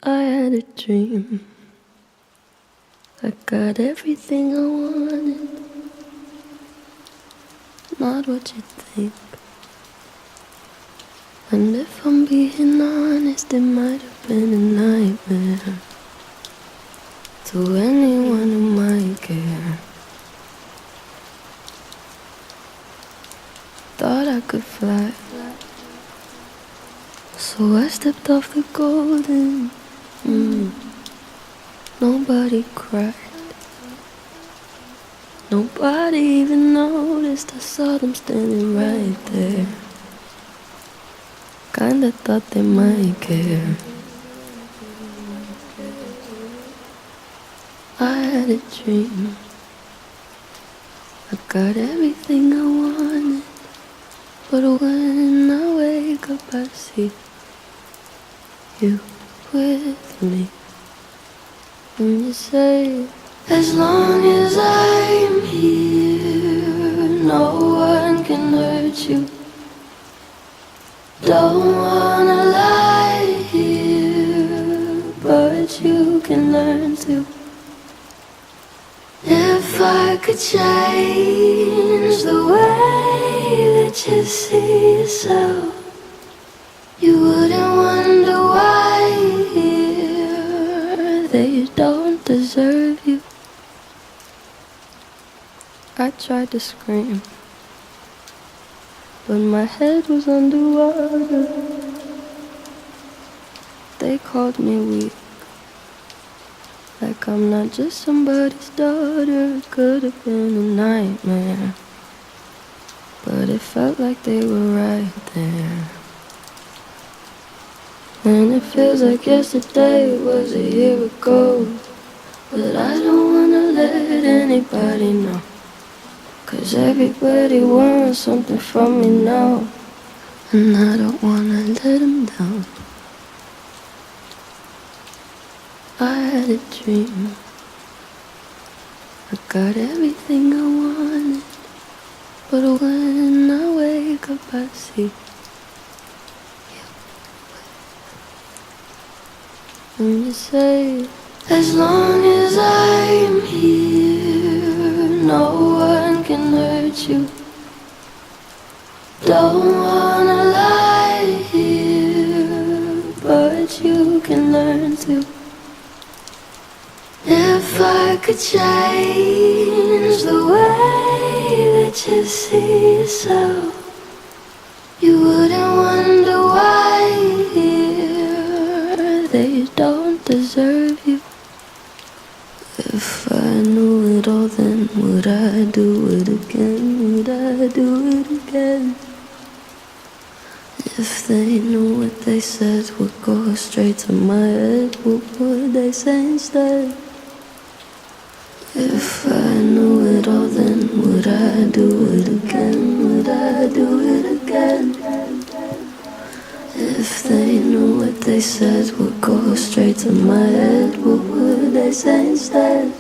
I had a dream. I got everything I wanted. Not what you think. And if I'm being honest, it might have been a nightmare to anyone who might care. Thought I could fly, so I stepped off the golden. Nobody cried. Nobody even noticed. I saw them standing right there. Kinda thought they might care. I had a dream. I got everything I wanted. But when I wake up I see you with me. And you say, as long as I'm here, no one can hurt you. Don't wanna lie here, but you can learn to. If I could change the way that you see yourself, you wouldn't wonder why here they don't deserve you. I tried to scream, but my head was underwater. They called me weak, like I'm not just somebody's daughter. It could have been a nightmare, but it felt like they were right there. And it feels like yesterday was a year ago, but I don't wanna let anybody know, 'cause everybody wants something from me now, and I don't wanna let them down. I had a dream. I got everything I wanted, but when I wake up I see you. And you say, as long as I'm here, no one can hurt you. Don't wanna lie here, but you can learn to. If I could change the way that you see yourself, you wouldn't wonder why here they don't deserve you. If I knew it all, then would I do it again? Would I do it again? If they knew what they said would go straight to my head, what would they say instead? If I knew it all, then would I do it again? Would I do it again? If they knew what they said would go straight to my head, what would they say instead?